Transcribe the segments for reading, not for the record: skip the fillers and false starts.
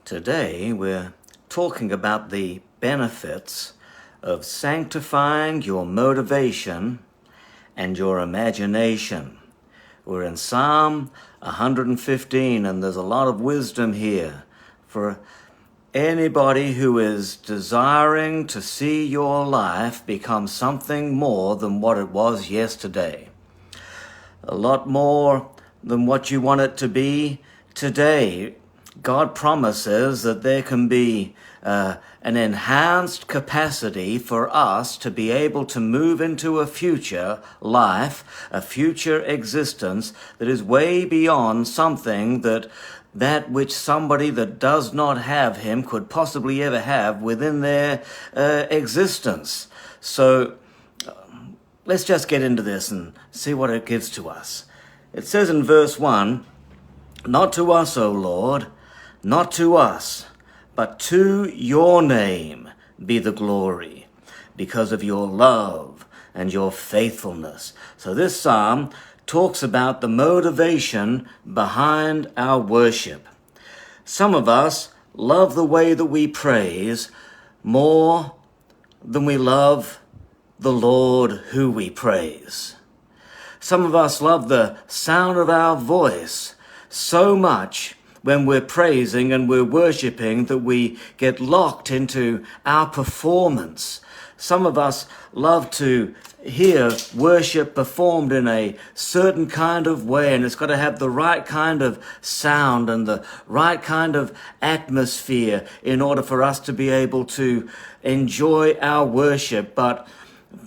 Today we're talking about the benefits of sanctifying your motivation and your imagination. We're in Psalm 115 and there's a lot of wisdom here for anybody who is desiring to see your life become something more than what it was yesterday. A lot more than what you want it to be today. God promises that there can be an enhanced capacity for us to be able to move into a future life, a future existence that is way beyond something that which somebody that does not have him could possibly ever have within their existence. So let's just get into this and see what it gives to us. It says in verse 1, "Not to us, O Lord, not to us, but to your name be the glory, because of your love and your faithfulness." So this psalm talks about the motivation behind our worship. Some of us love the way that we praise more than we love the Lord who we praise. Some of us love the sound of our voice so much when we're praising and we're worshiping that we get locked into our performance. Some of us love to hear worship performed in a certain kind of way, and it's got to have the right kind of sound and the right kind of atmosphere in order for us to be able to enjoy our worship. But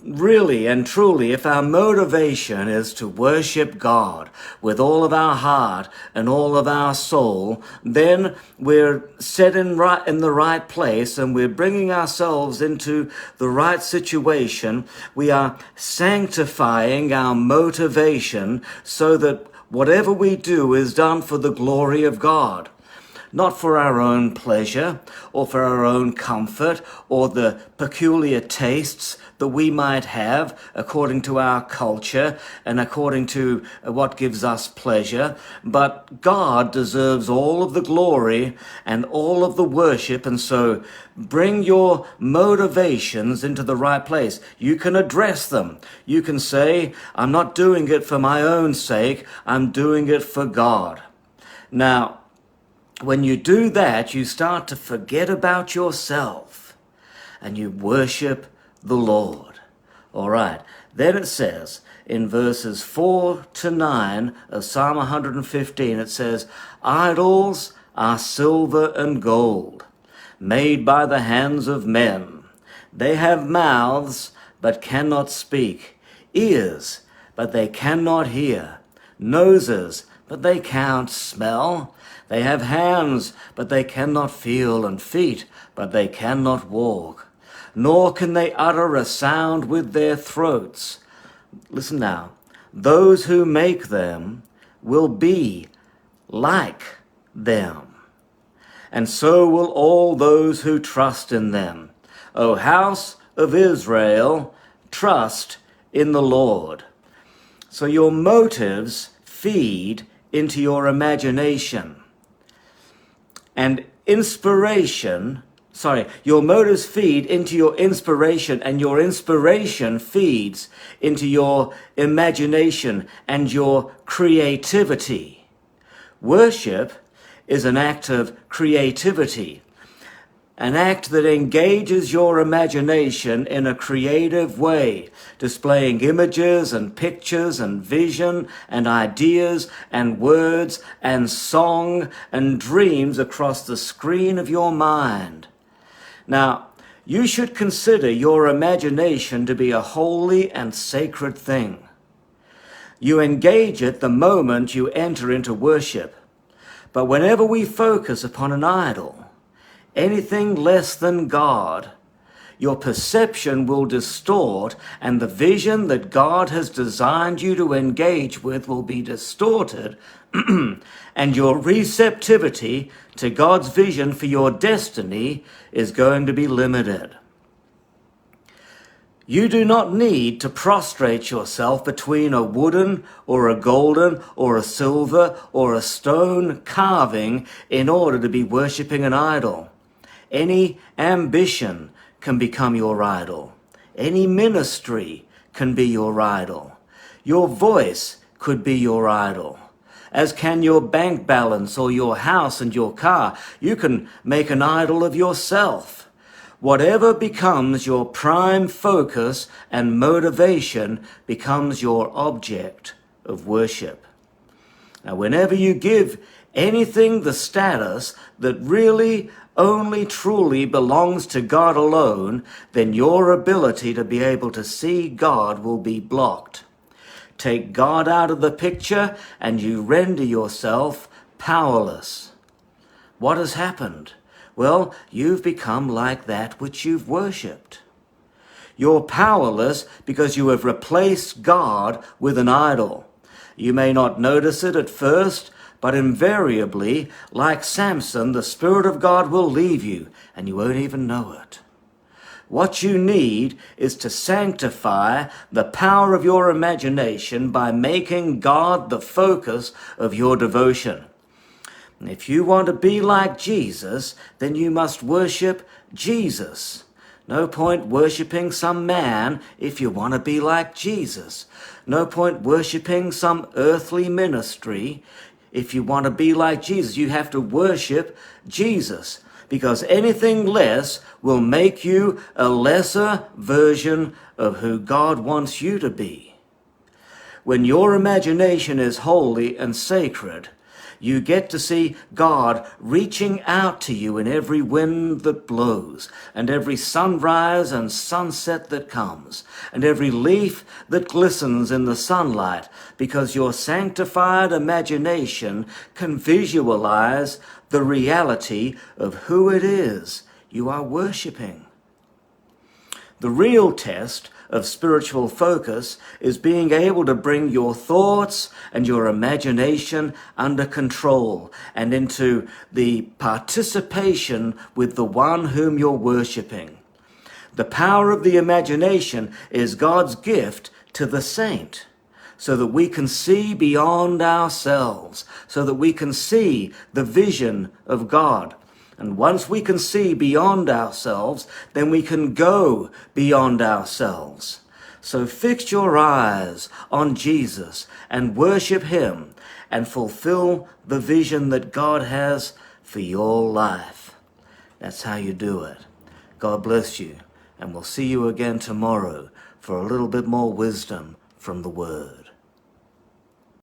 really and truly, if our motivation is to worship God with all of our heart and all of our soul, then we're set in the right place and we're bringing ourselves into the right situation. We are sanctifying our motivation so that whatever we do is done for the glory of God. Not for our own pleasure or for our own comfort or the peculiar tastes that we might have according to our culture and according to what gives us pleasure. But God deserves all of the glory and all of the worship, and so bring your motivations into the right place. You can address them. You can say, "I'm not doing it for my own sake, I'm doing it for God." Now, when you do that, you start to forget about yourself and you worship the Lord. All right. Then it says in verses 4 to 9 of Psalm 115, it says, "Idols are silver and gold, made by the hands of men. They have mouths, but cannot speak, ears, but they cannot hear, noses, but they can't smell. They have hands, but they cannot feel, and feet, but they cannot walk. Nor can they utter a sound with their throats." Listen now. "Those who make them will be like them, and so will all those who trust in them. O house of Israel, trust in the Lord." So your motives feed into your imagination. And your motives feed into your inspiration, and your inspiration feeds into your imagination and your creativity. Worship is an act of creativity, an act that engages your imagination in a creative way, displaying images and pictures and vision and ideas and words and song and dreams across the screen of your mind. Now, you should consider your imagination to be a holy and sacred thing. You engage it the moment you enter into worship. But whenever we focus upon an idol, anything less than God, your perception will distort, and the vision that God has designed you to engage with will be distorted, and your receptivity to God's vision for your destiny is going to be limited. You do not need to prostrate yourself between a wooden or a golden or a silver or a stone carving in order to be worshipping an idol. Any ambition can become your idol. Any ministry can be your idol. Your voice could be your idol, as can your bank balance or your house and your car. You can make an idol of yourself. Whatever becomes your prime focus and motivation becomes your object of worship. Now, whenever you give anything the status that really only truly belongs to God alone, then your ability to be able to see God will be blocked. Take God out of the picture and you render yourself powerless. What has happened? Well, you've become like that which you've worshipped. You're powerless because you have replaced God with an idol. You may not notice it at first, but invariably, like Samson, the Spirit of God will leave you, and you won't even know it. What you need is to sanctify the power of your imagination by making God the focus of your devotion. If you want to be like Jesus, then you must worship Jesus. No point worshiping some man if you want to be like Jesus. No point worshiping some earthly ministry if you want to be like Jesus. You have to worship Jesus, because anything less will make you a lesser version of who God wants you to be. When your imagination is holy and sacred, you get to see God reaching out to you in every wind that blows, and every sunrise and sunset that comes, and every leaf that glistens in the sunlight, because your sanctified imagination can visualize the reality of who it is you are worshiping. The real test of spiritual focus is being able to bring your thoughts and your imagination under control and into the participation with the one whom you're worshiping. The power of the imagination is God's gift to the saint, so that we can see beyond ourselves, so that we can see the vision of God. And once we can see beyond ourselves, then we can go beyond ourselves. So fix your eyes on Jesus and worship him and fulfill the vision that God has for your life. That's how you do it. God bless you, and we'll see you again tomorrow for a little bit more wisdom from the Word.